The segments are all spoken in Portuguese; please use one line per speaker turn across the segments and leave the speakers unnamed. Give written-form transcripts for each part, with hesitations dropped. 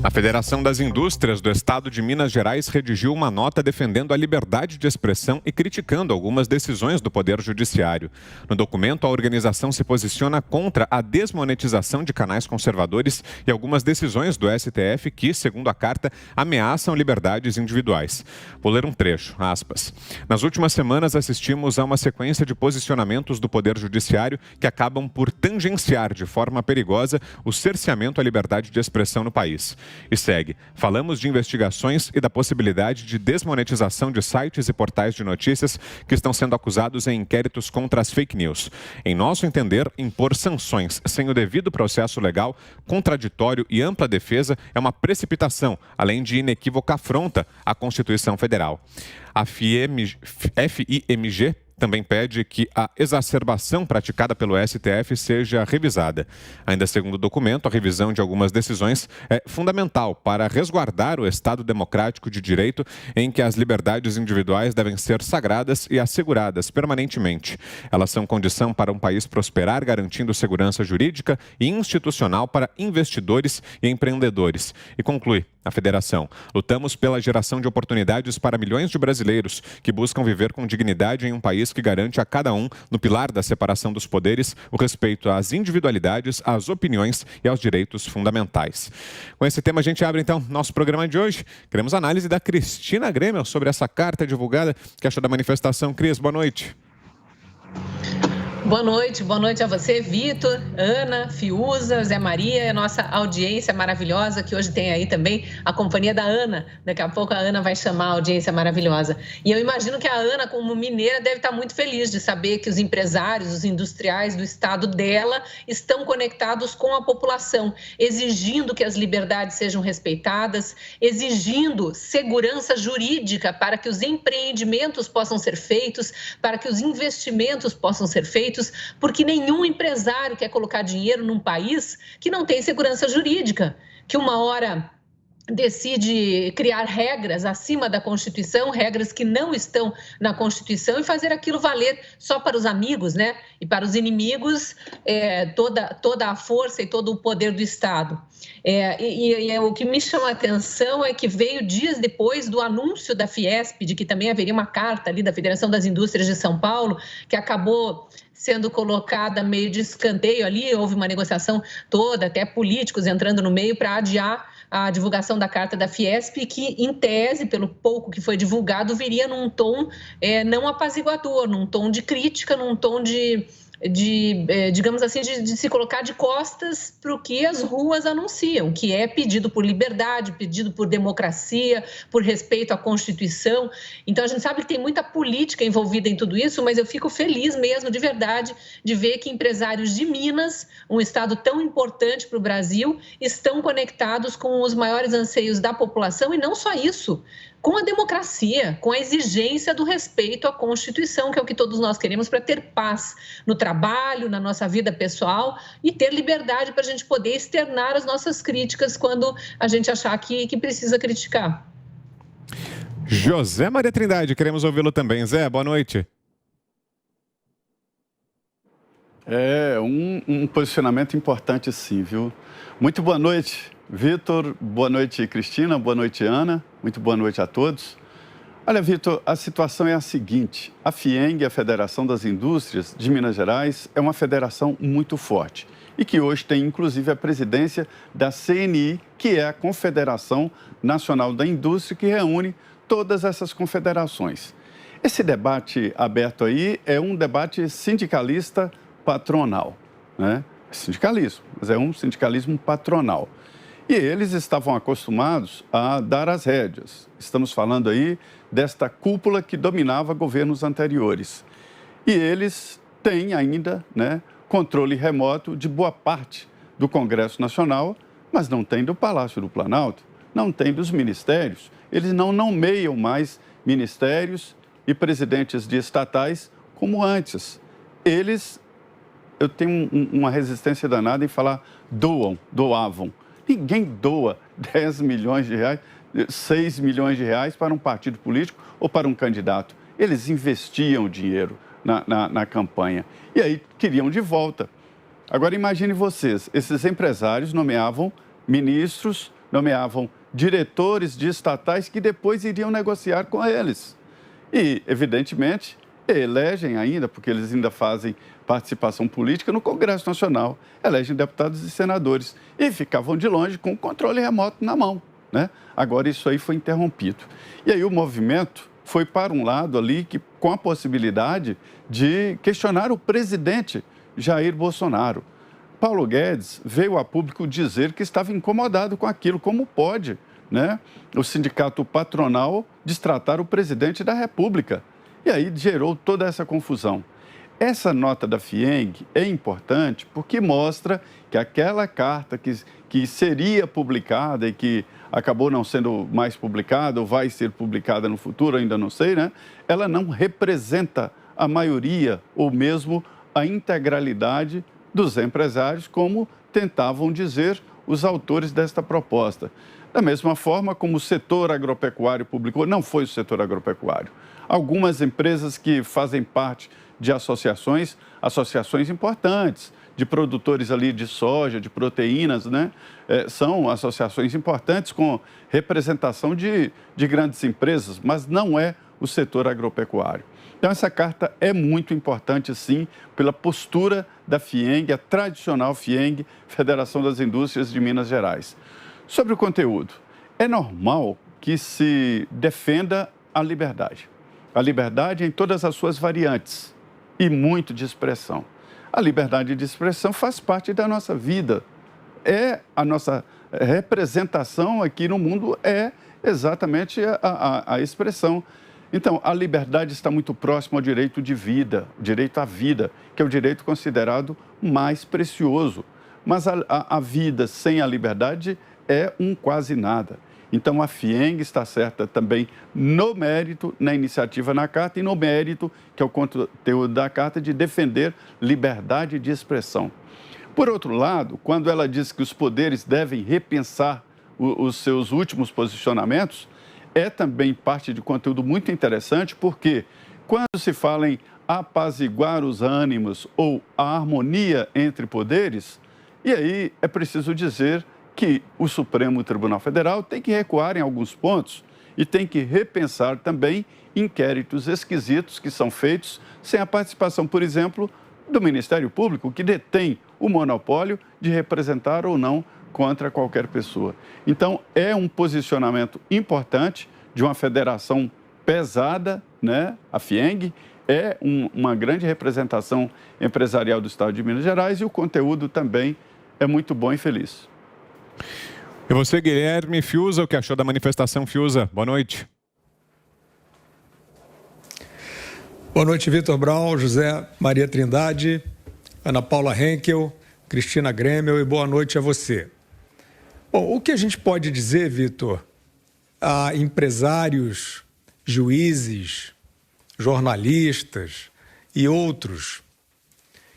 A Federação das Indústrias do Estado de Minas Gerais redigiu uma nota defendendo a liberdade de expressão e criticando algumas decisões do Poder Judiciário. No documento, a organização se posiciona contra a desmonetização de canais conservadores e algumas decisões do STF que, segundo a carta, ameaçam liberdades individuais. Vou ler um trecho, aspas. Nas últimas semanas, assistimos a uma sequência de posicionamentos do Poder Judiciário que acabam por tangenciar de forma perigosa o cerceamento à liberdade de expressão no país. E segue. Falamos de investigações e da possibilidade de desmonetização de sites e portais de notícias que estão sendo acusados em inquéritos contra as fake news. Em nosso entender, impor sanções sem o devido processo legal, contraditório e ampla defesa é uma precipitação, além de inequívoca afronta à Constituição Federal. A FIMG também pede que a exacerbação praticada pelo STF seja revisada. Ainda segundo o documento, a revisão de algumas decisões é fundamental para resguardar o Estado democrático de direito em que as liberdades individuais devem ser sagradas e asseguradas permanentemente. Elas são condição para um país prosperar, garantindo segurança jurídica e institucional para investidores e empreendedores. E conclui a Federação: lutamos pela geração de oportunidades para milhões de brasileiros que buscam viver com dignidade em um país que garante a cada um, no pilar da separação dos poderes, o respeito às individualidades, às opiniões e aos direitos fundamentais. Com esse tema, a gente abre, então, nosso programa de hoje. Queremos análise da Cristina Grêmio sobre essa carta divulgada. O que achou da manifestação, Cris? Boa noite.
Boa noite a você, Vitor, Ana, Fiuza, Zé Maria, a nossa audiência maravilhosa, que hoje tem aí também a companhia da Ana. Daqui a pouco a Ana vai chamar a audiência maravilhosa. E eu imagino que a Ana, como mineira, deve estar muito feliz de saber que os empresários, os industriais do estado dela estão conectados com a população, exigindo que as liberdades sejam respeitadas, exigindo segurança jurídica para que os empreendimentos possam ser feitos, para que os investimentos possam ser feitos, porque nenhum empresário quer colocar dinheiro num país que não tem segurança jurídica, que uma hora decide criar regras acima da Constituição, regras que não estão na Constituição, e fazer aquilo valer só para os amigos, né? E para os inimigos, toda a força e todo o poder do Estado. O que me chama a atenção é que veio dias depois do anúncio da Fiesp, de que também haveria uma carta ali da Federação das Indústrias de São Paulo, que acabou sendo colocada meio de escanteio ali, houve uma negociação toda, até políticos entrando no meio para adiar a divulgação da carta da Fiesp, que, em tese, pelo pouco que foi divulgado, viria num tom não apaziguador, num tom de crítica, num tom digamos assim, de se colocar de costas para o que as ruas anunciam, que é pedido por liberdade, pedido por democracia, por respeito à Constituição. Então, a gente sabe que tem muita política envolvida em tudo isso, mas eu fico feliz mesmo, de verdade, de ver que empresários de Minas, um estado tão importante para o Brasil, estão conectados com os maiores anseios da população, e não só isso, com a democracia, com a exigência do respeito à Constituição, que é o que todos nós queremos para ter paz no trabalho, na nossa vida pessoal, e ter liberdade para a gente poder externar as nossas críticas quando a gente achar que precisa criticar.
José Maria Trindade, queremos ouvi-lo também. Zé, boa noite.
É um posicionamento importante, sim, viu? Muito boa noite, Vitor. Boa noite, Cristina. Boa noite, Ana. Muito boa noite a todos. Olha, Vitor, a situação é a seguinte. A FIENG, a Federação das Indústrias de Minas Gerais, é uma federação muito forte e que hoje tem, inclusive, a presidência da CNI, que é a Confederação Nacional da Indústria, que reúne todas essas confederações. Esse debate aberto aí é um debate sindicalista patronal, né? Sindicalismo, mas é um sindicalismo patronal. E eles estavam acostumados a dar as rédeas. Estamos falando aí desta cúpula que dominava governos anteriores. E eles têm ainda, né, controle remoto de boa parte do Congresso Nacional, mas não tem do Palácio do Planalto, não tem dos ministérios. Eles não nomeiam mais ministérios e presidentes de estatais como antes. Eu tenho uma resistência danada em falar doavam. Ninguém doa 10 milhões de reais, 6 milhões de reais para um partido político ou para um candidato. Eles investiam dinheiro na campanha e aí queriam de volta. Agora imagine vocês, esses empresários nomeavam ministros nomeavam diretores de estatais que depois iriam negociar com eles. E, evidentemente, elegem ainda, porque eles ainda fazem participação política no Congresso Nacional, elegem deputados e senadores e ficavam de longe com o controle remoto na mão, né? Agora isso aí foi interrompido. E aí o movimento foi para um lado ali que, com a possibilidade de questionar o presidente Jair Bolsonaro. Paulo Guedes veio a público dizer que estava incomodado com aquilo, como pode, né, o sindicato patronal destratar o presidente da República. E aí gerou toda essa confusão. Essa nota da FIENG é importante porque mostra que aquela carta que seria publicada e que acabou não sendo mais publicada ou vai ser publicada no futuro, ainda não sei, né? Ela não representa a maioria ou mesmo a integralidade dos empresários, como tentavam dizer os autores desta proposta. Da mesma forma como o setor agropecuário publicou, não foi o setor agropecuário. Algumas empresas que fazem parte de associações importantes, de produtores ali de soja, de proteínas, né? São associações importantes com representação de grandes empresas, mas não é o setor agropecuário. Então, essa carta é muito importante, sim, pela postura da FIENG, a tradicional FIENG, Federação das Indústrias de Minas Gerais. Sobre o conteúdo, é normal que se defenda a liberdade em todas as suas variantes e muito de expressão. A liberdade de expressão faz parte da nossa vida, a nossa representação aqui no mundo é exatamente a expressão. Então, a liberdade está muito próxima ao direito de vida, direito à vida, que é o direito considerado mais precioso. Mas a vida sem a liberdade é um quase nada. Então, a FIENG está certa também no mérito, na iniciativa na carta e no mérito, que é o conteúdo da carta, de defender liberdade de expressão. Por outro lado, quando ela diz que os poderes devem repensar os seus últimos posicionamentos, é também parte de conteúdo muito interessante, porque quando se fala em apaziguar os ânimos ou a harmonia entre poderes, e aí é preciso dizer que o Supremo Tribunal Federal tem que recuar em alguns pontos e tem que repensar também inquéritos esquisitos que são feitos sem a participação, por exemplo, do Ministério Público, que detém o monopólio de representar ou não contra qualquer pessoa. Então, é um posicionamento importante de uma federação pesada, né? A FIENG é uma grande representação empresarial do Estado de Minas Gerais e o conteúdo também é muito bom e feliz.
E você, Guilherme Fiuza, o que achou da manifestação, Fiuza? Boa noite.
Boa noite, Vitor Brown, José Maria Trindade, Ana Paula Henkel, Cristina Grêmio e boa noite a você. Bom, o que a gente pode dizer, Vitor, a empresários, juízes, jornalistas e outros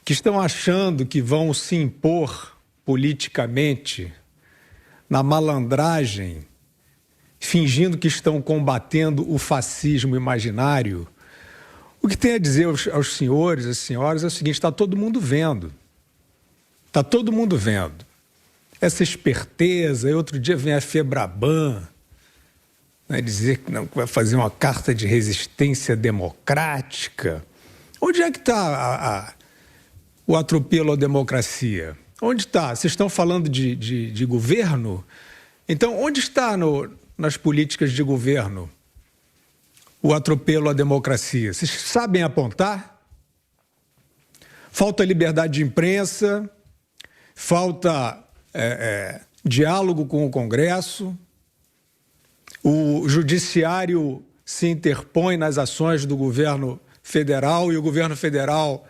que estão achando que vão se impor politicamente na malandragem, fingindo que estão combatendo o fascismo imaginário, o que tem a dizer aos senhores, às senhoras, é o seguinte: está todo mundo vendo. Está todo mundo vendo. Essa esperteza, e outro dia vem a Febraban, né, dizer que não vai fazer uma carta de resistência democrática. Onde é que está o atropelo à democracia? Onde está? Vocês estão falando de governo? Então, onde está nas políticas de governo o atropelo à democracia? Vocês sabem apontar? Falta liberdade de imprensa, falta diálogo com o Congresso, o judiciário se interpõe nas ações do governo federal e o governo federal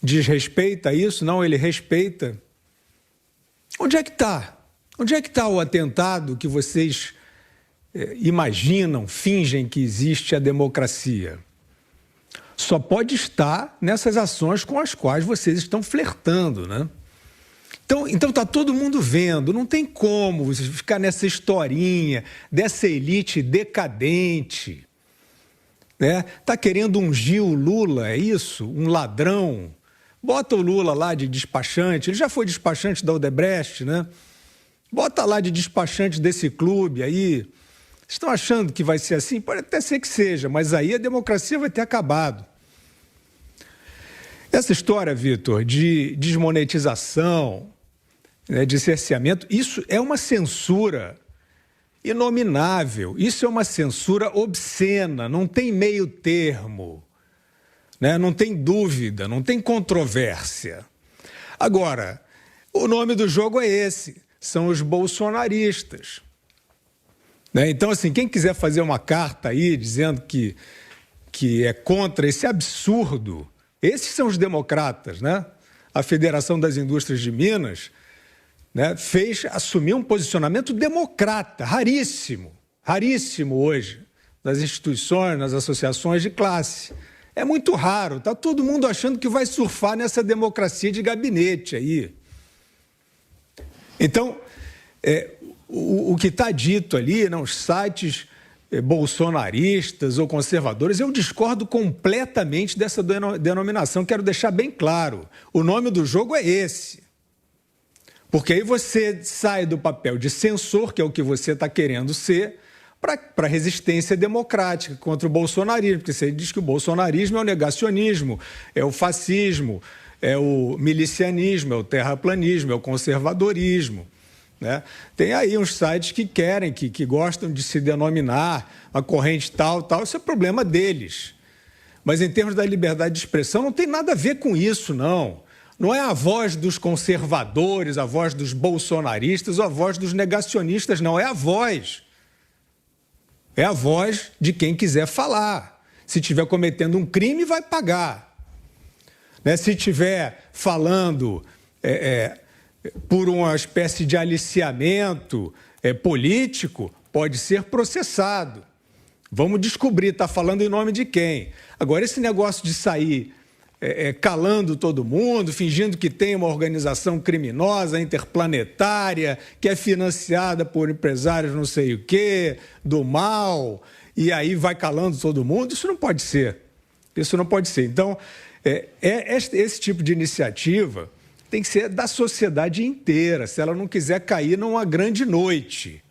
desrespeita isso, não, ele respeita. Onde é que está? Onde é que está o atentado que vocês imaginam, fingem que existe a democracia? Só pode estar nessas ações com as quais vocês estão flertando, né? Então está todo mundo vendo, não tem como você ficar nessa historinha dessa elite decadente, né? Tá querendo ungir o Lula, é isso? Um ladrão. Bota o Lula lá de despachante, ele já foi despachante da Odebrecht, né? Bota lá de despachante desse clube aí. Estão achando que vai ser assim? Pode até ser que seja, mas aí a democracia vai ter acabado. Essa história, Vitor, de desmonetização, né, de cerceamento, isso é uma censura inominável, isso é uma censura obscena, não tem meio termo, né? Não tem dúvida, não tem controvérsia. Agora, o nome do jogo é esse, são os bolsonaristas. Né? Então, assim, quem quiser fazer uma carta aí dizendo que é contra esse absurdo, esses são os democratas, né? A Federação das Indústrias de Minas, né, assumiu um posicionamento democrata, raríssimo hoje, nas instituições, nas associações de classe. É muito raro, está todo mundo achando que vai surfar nessa democracia de gabinete aí. Então, o que está dito ali, nos sites bolsonaristas ou conservadores, eu discordo completamente dessa denominação, quero deixar bem claro. O nome do jogo é esse. Porque aí você sai do papel de censor, que é o que você está querendo ser, para a resistência democrática contra o bolsonarismo, porque você diz que o bolsonarismo é o negacionismo, é o fascismo, é o milicianismo, é o terraplanismo, é o conservadorismo. Né? Tem aí uns sites que querem, que gostam de se denominar a corrente tal, isso é problema deles. Mas em termos da liberdade de expressão, não tem nada a ver com isso, não. Não é a voz dos conservadores, a voz dos bolsonaristas ou a voz dos negacionistas, não. É a voz. É a voz de quem quiser falar. Se estiver cometendo um crime, vai pagar. Né? Se estiver falando por uma espécie de aliciamento político, pode ser processado. Vamos descobrir, está falando em nome de quem. Agora, esse negócio de sair calando todo mundo, fingindo que tem uma organização criminosa, interplanetária, que é financiada por empresários não sei o quê, do mal, e aí vai calando todo mundo, isso não pode ser. Isso não pode ser. Então, esse tipo de iniciativa tem que ser da sociedade inteira, se ela não quiser cair numa grande noite.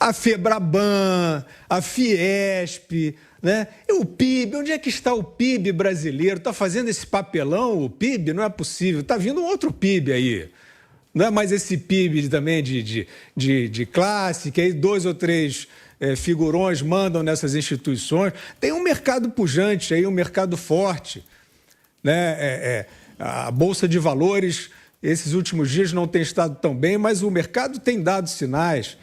A FEBRABAN, a Fiesp, né? E o PIB, onde é que está o PIB brasileiro? Está fazendo esse papelão, o PIB? Não é possível. Está vindo um outro PIB aí. Não é mais esse PIB também de classe, que aí 2 ou 3 figurões mandam nessas instituições. Tem um mercado pujante aí, um mercado forte. Né? A Bolsa de Valores, esses últimos dias não tem estado tão bem, mas o mercado tem dado sinais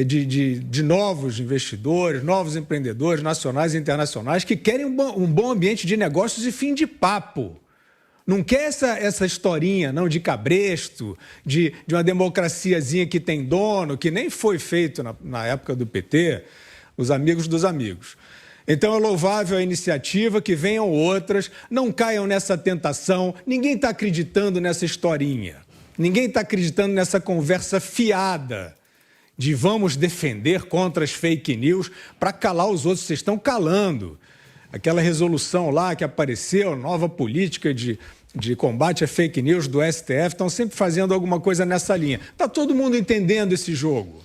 de novos investidores, novos empreendedores nacionais e internacionais que querem um bom ambiente de negócios e fim de papo. Não quer essa historinha não, de cabresto, de uma democraciazinha que tem dono, que nem foi feito na época do PT, os amigos dos amigos. Então é louvável a iniciativa, que venham outras, não caiam nessa tentação, ninguém está acreditando nessa historinha, ninguém está acreditando nessa conversa fiada de vamos defender contra as fake news para calar os outros. Vocês estão calando. Aquela resolução lá que apareceu, nova política de combate a fake news do STF, estão sempre fazendo alguma coisa nessa linha. Está todo mundo entendendo esse jogo.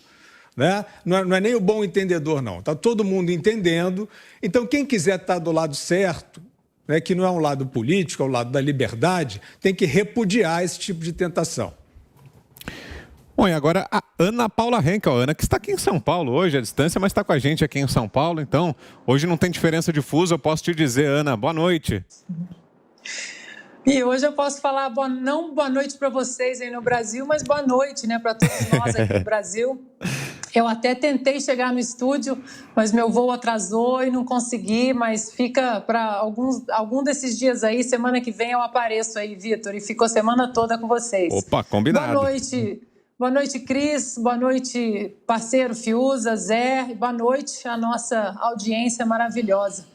Né? Não é nem o bom entendedor, não. Está todo mundo entendendo. Então, quem quiser estar do lado certo, né, que não é um lado político, é o lado da liberdade, tem que repudiar esse tipo de tentação.
Bom, e agora a Ana Paula Henkel. Ana, que está aqui em São Paulo hoje, à distância, mas está com a gente aqui em São Paulo. Então, hoje não tem diferença de fuso, eu posso te dizer, Ana, boa noite.
E hoje eu posso falar, não boa noite para vocês aí no Brasil, mas boa noite, né, para todos nós aqui no Brasil. Eu até tentei chegar no estúdio, mas meu voo atrasou e não consegui, mas fica para algum desses dias aí, semana que vem eu apareço aí, Vitor, e fico a semana toda com vocês.
Opa, combinado.
Boa noite, Cris, boa noite, parceiro Fiuza, Zé, e boa noite à nossa audiência maravilhosa.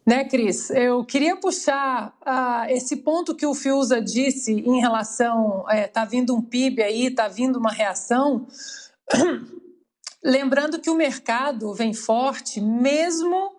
Né, Cris? Eu queria puxar esse ponto que o Fiuza disse em relação, tá vindo um PIB aí, tá vindo uma reação, lembrando que o mercado vem forte mesmo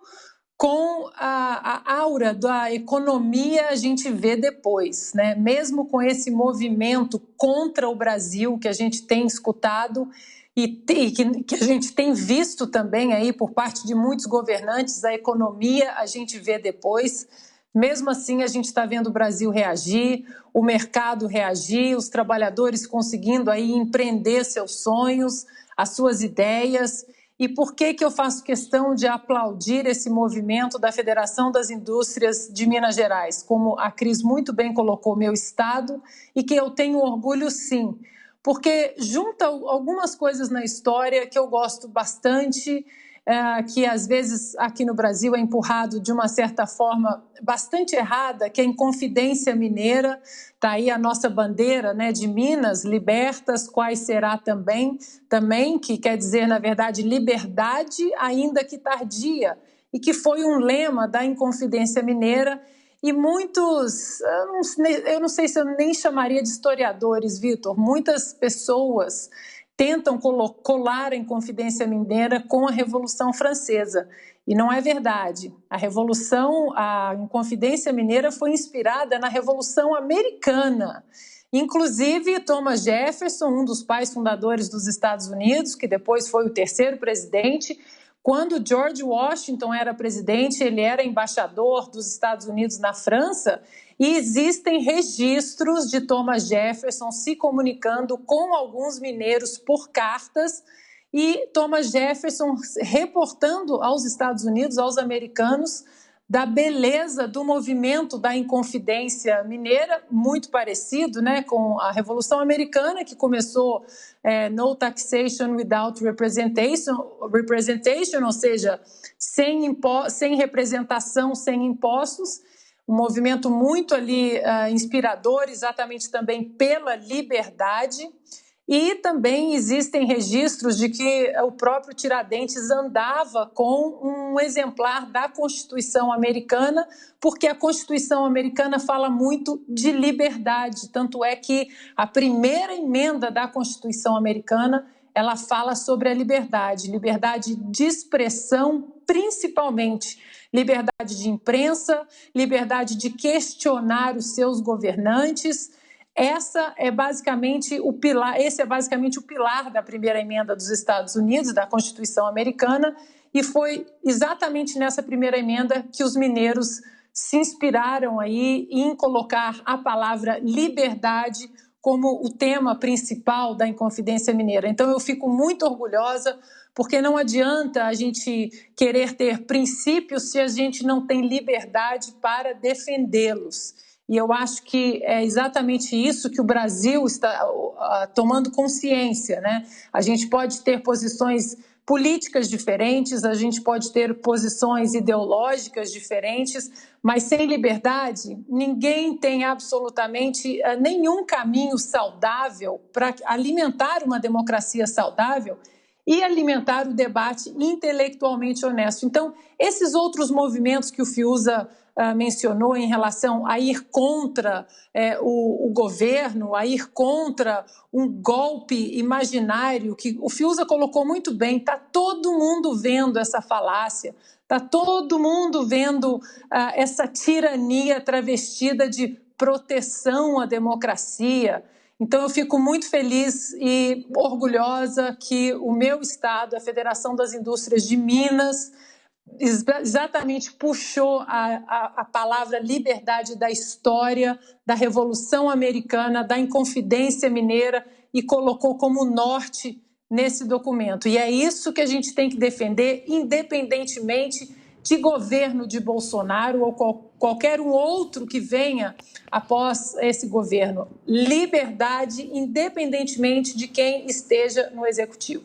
com a aura da economia a gente vê depois, né? Mesmo com esse movimento contra o Brasil que a gente tem escutado e que a gente tem visto também aí por parte de muitos governantes, a economia a gente vê depois. Mesmo assim, a gente está vendo o Brasil reagir, o mercado reagir, os trabalhadores conseguindo aí empreender seus sonhos, as suas ideias. E por que eu faço questão de aplaudir esse movimento da Federação das Indústrias de Minas Gerais? Como a Cris muito bem colocou, meu estado, e que eu tenho orgulho sim, porque junta algumas coisas na história que eu gosto bastante, que às vezes aqui no Brasil é empurrado de uma certa forma bastante errada, que é a Inconfidência Mineira. Está aí a nossa bandeira, né, de Minas, libertas, quais será também, que quer dizer, na verdade, liberdade ainda que tardia, e que foi um lema da Inconfidência Mineira. E muitos, eu não sei se eu nem chamaria de historiadores, Vitor, muitas pessoas tentam colar a Inconfidência Mineira com a Revolução Francesa. E não é verdade. A Inconfidência Mineira foi inspirada na Revolução Americana. Inclusive, Thomas Jefferson, um dos pais fundadores dos Estados Unidos, que depois foi o terceiro presidente, quando George Washington era presidente, ele era embaixador dos Estados Unidos na França, e existem registros de Thomas Jefferson se comunicando com alguns mineiros por cartas, e Thomas Jefferson reportando aos Estados Unidos, aos americanos, da beleza do movimento da Inconfidência Mineira, muito parecido, né, com a Revolução Americana, que começou no taxation without representation, ou seja, sem representação, sem impostos, um movimento muito ali inspirador, exatamente também pela liberdade. E também existem registros de que o próprio Tiradentes andava com um exemplar da Constituição Americana, porque a Constituição Americana fala muito de liberdade. Tanto é que a primeira emenda da Constituição Americana, ela fala sobre a liberdade de expressão principalmente, liberdade de imprensa, liberdade de questionar os seus governantes. Esse é basicamente o pilar da primeira emenda dos Estados Unidos, da Constituição Americana, e foi exatamente nessa primeira emenda que os mineiros se inspiraram aí em colocar a palavra liberdade como o tema principal da Inconfidência Mineira. Então eu fico muito orgulhosa, porque não adianta a gente querer ter princípios se a gente não tem liberdade para defendê-los. E eu acho que é exatamente isso que o Brasil está tomando consciência, né? A gente pode ter posições políticas diferentes, a gente pode ter posições ideológicas diferentes, mas sem liberdade, ninguém tem absolutamente nenhum caminho saudável para alimentar uma democracia saudável e alimentar o debate intelectualmente honesto. Então, esses outros movimentos que o Fiuza mencionou em relação a ir contra o governo, a ir contra um golpe imaginário, que o Fiuza colocou muito bem, está todo mundo vendo essa falácia, está todo mundo vendo essa tirania travestida de proteção à democracia. Então, eu fico muito feliz e orgulhosa que o meu estado, a Federação das Indústrias de Minas, exatamente puxou a palavra liberdade da história, da Revolução Americana, da Inconfidência Mineira e colocou como norte nesse documento. E é isso que a gente tem que defender, independentemente de governo de Bolsonaro ou qualquer um outro que venha após esse governo. Liberdade, independentemente de quem esteja no executivo.